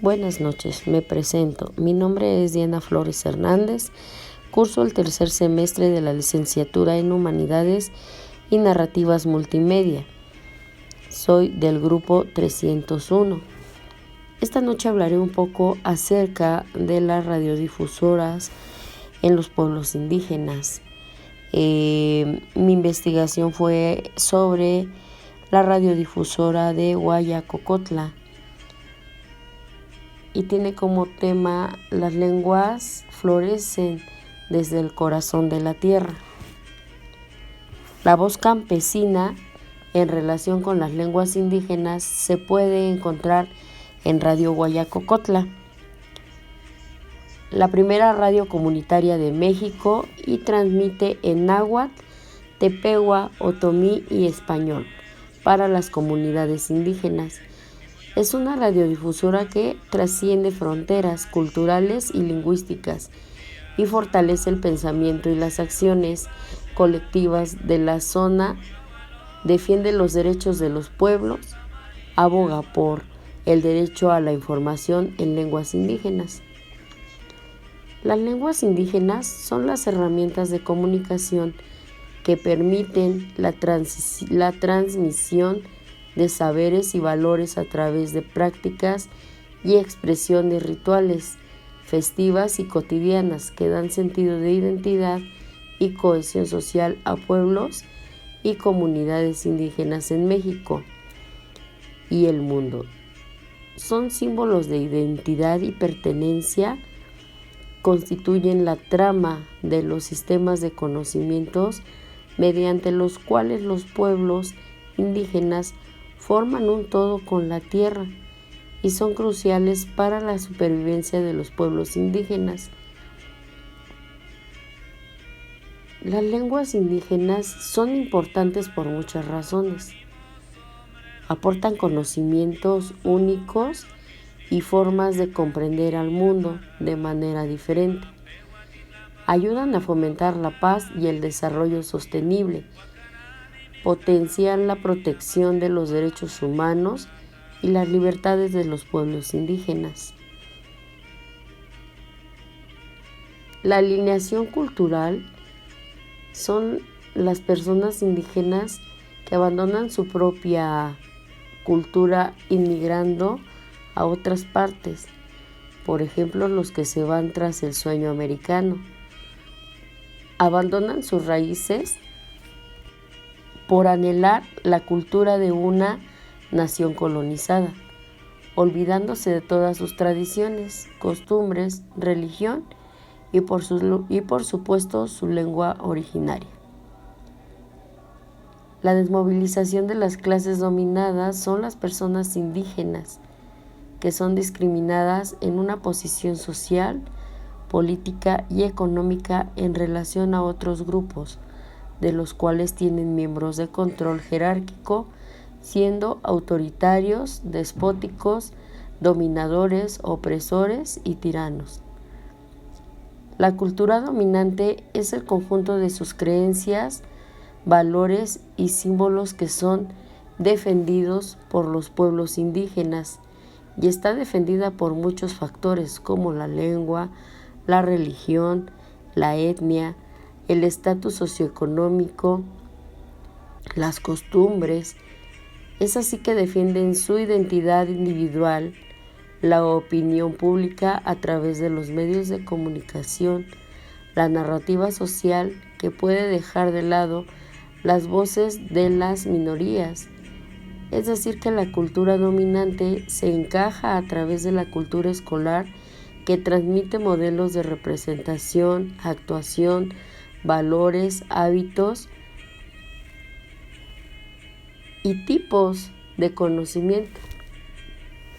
Buenas noches, me presento. Mi nombre es Diana Flores Hernández, curso el tercer semestre de la licenciatura en Humanidades y Narrativas Multimedia. Soy del grupo 301. Esta noche hablaré un poco acerca de las radiodifusoras en los pueblos indígenas. Mi investigación fue sobre la radiodifusora de Guayacocotla y tiene como tema: las lenguas florecen desde el corazón de la tierra. La voz campesina en relación con las lenguas indígenas se puede encontrar en Radio Guayacocotla, la primera radio comunitaria de México, y transmite en náhuatl, tepehua, otomí y español para las comunidades indígenas. Es una radiodifusora que trasciende fronteras culturales y lingüísticas y fortalece el pensamiento y las acciones colectivas de la zona, defiende los derechos de los pueblos, aboga por el derecho a la información en lenguas indígenas. Las lenguas indígenas son las herramientas de comunicación que permiten la transmisión de saberes y valores a través de prácticas y expresiones rituales, festivas y cotidianas que dan sentido de identidad y cohesión social a pueblos y comunidades indígenas en México y el mundo. Son símbolos de identidad y pertenencia, constituyen la trama de los sistemas de conocimientos mediante los cuales los pueblos indígenas forman un todo con la tierra y son cruciales para la supervivencia de los pueblos indígenas. Las lenguas indígenas son importantes por muchas razones. Aportan conocimientos únicos y formas de comprender al mundo de manera diferente. Ayudan a fomentar la paz y el desarrollo sostenible. Potencian la protección de los derechos humanos y las libertades de los pueblos indígenas. La alineación cultural son las personas indígenas que abandonan su propia cultura inmigrando a otras partes, por ejemplo, los que se van tras el sueño americano. Abandonan sus raíces por anhelar la cultura de una nación colonizada, olvidándose de todas sus tradiciones, costumbres, religión y por supuesto su lengua originaria. La desmovilización de las clases dominadas son las personas indígenas que son discriminadas en una posición social, política y económica en relación a otros grupos, de los cuales tienen miembros de control jerárquico, siendo autoritarios, despóticos, dominadores, opresores y tiranos. La cultura dominante es el conjunto de sus creencias, valores y símbolos que son defendidos por los pueblos indígenas y está defendida por muchos factores como la lengua, la religión, la etnia, el estatus socioeconómico, las costumbres. Es así que defienden su identidad individual, la opinión pública a través de los medios de comunicación, la narrativa social que puede dejar de lado las voces de las minorías. Es decir, que la cultura dominante se encaja a través de la cultura escolar que transmite modelos de representación, actuación, valores, hábitos y tipos de conocimiento.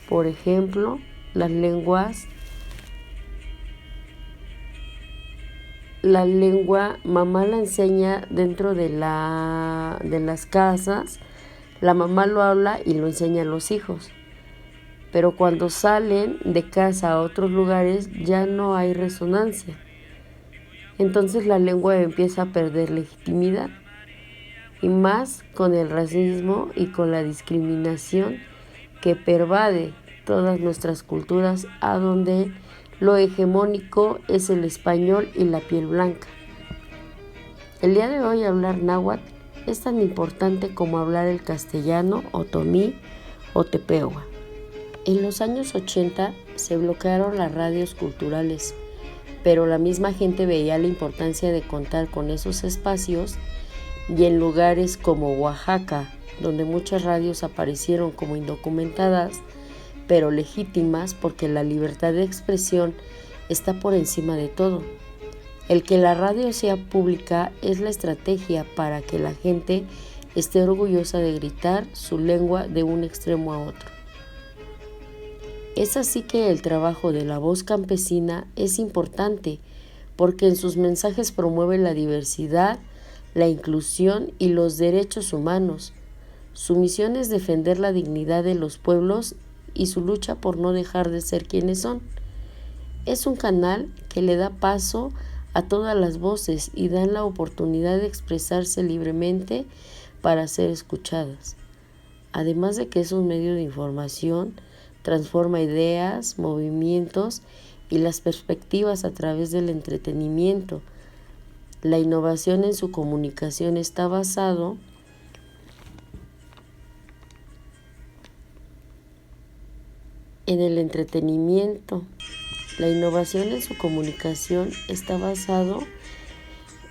Por ejemplo, la lengua mamá la enseña dentro de las casas, la mamá lo habla y lo enseña a los hijos. Pero cuando salen de casa a otros lugares ya no hay resonancia. Entonces la lengua empieza a perder legitimidad, y más con el racismo y con la discriminación que pervade todas nuestras culturas, a donde lo hegemónico es el español y la piel blanca. El día de hoy hablar náhuatl es tan importante como hablar el castellano, otomí o tepehua. En los años 80 se bloquearon las radios culturales, pero la misma gente veía la importancia de contar con esos espacios, y en lugares como Oaxaca, donde muchas radios aparecieron como indocumentadas, pero legítimas, porque la libertad de expresión está por encima de todo. El que la radio sea pública es la estrategia para que la gente esté orgullosa de gritar su lengua de un extremo a otro. Es así que el trabajo de la voz campesina es importante, porque en sus mensajes promueve la diversidad, la inclusión y los derechos humanos. Su misión es defender la dignidad de los pueblos y su lucha por no dejar de ser quienes son. Es un canal que le da paso a todas las voces y dan la oportunidad de expresarse libremente para ser escuchadas. Además de que es un medio de información, transforma ideas, movimientos y las perspectivas a través del entretenimiento. La innovación en su comunicación está basado en el entretenimiento. La innovación en su comunicación está basado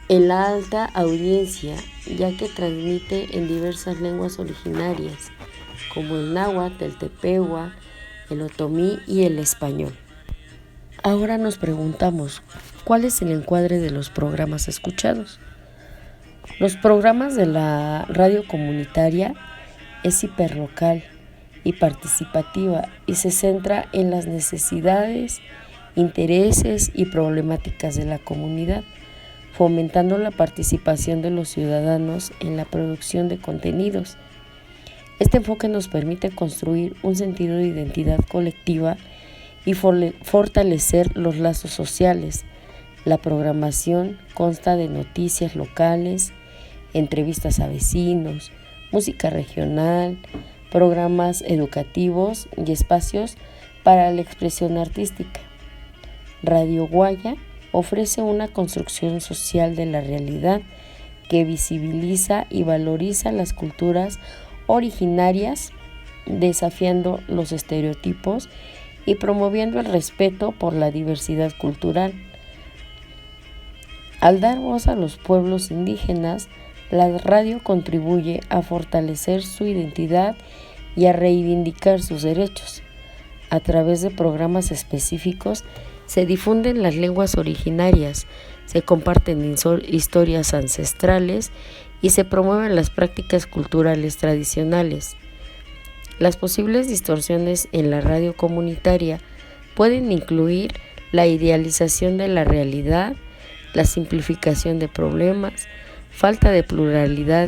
en la alta audiencia, ya que transmite en diversas lenguas originarias, como el náhuatl, el tepehua, el otomí y el español. Ahora nos preguntamos, ¿cuál es el encuadre de los programas escuchados? Los programas de la radio comunitaria es hiperlocal y participativa y se centra en las necesidades, intereses y problemáticas de la comunidad, fomentando la participación de los ciudadanos en la producción de contenidos. Este enfoque nos permite construir un sentido de identidad colectiva y fortalecer los lazos sociales. La programación consta de noticias locales, entrevistas a vecinos, música regional, programas educativos y espacios para la expresión artística. Radio Guaya ofrece una construcción social de la realidad que visibiliza y valoriza las culturas originarias, desafiando los estereotipos y promoviendo el respeto por la diversidad cultural. Al dar voz a los pueblos indígenas, la radio contribuye a fortalecer su identidad y a reivindicar sus derechos. A través de programas específicos se difunden las lenguas originarias, se comparten historias ancestrales y se promueven las prácticas culturales tradicionales. Las posibles distorsiones en la radio comunitaria pueden incluir la idealización de la realidad, la simplificación de problemas, falta de pluralidad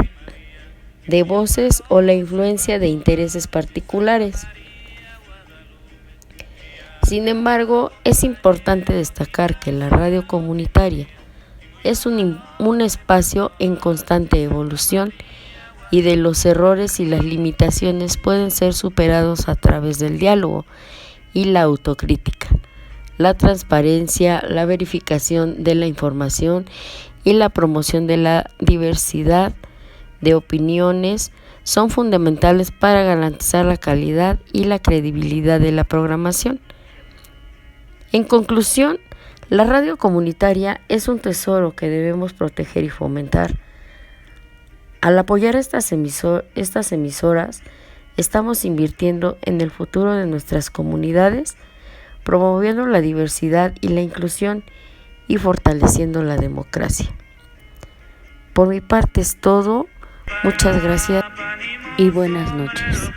de voces o la influencia de intereses particulares. Sin embargo, es importante destacar que la radio comunitaria es un espacio en constante evolución y de los errores y las limitaciones pueden ser superados a través del diálogo y la autocrítica, la transparencia, la verificación de la información y la promoción de la diversidad de opiniones son fundamentales para garantizar la calidad y la credibilidad de la programación. En conclusión, la radio comunitaria es un tesoro que debemos proteger y fomentar. Al apoyar estas emisoras, estamos invirtiendo en el futuro de nuestras comunidades, promoviendo la diversidad y la inclusión y fortaleciendo la democracia. Por mi parte es todo. Muchas gracias y buenas noches.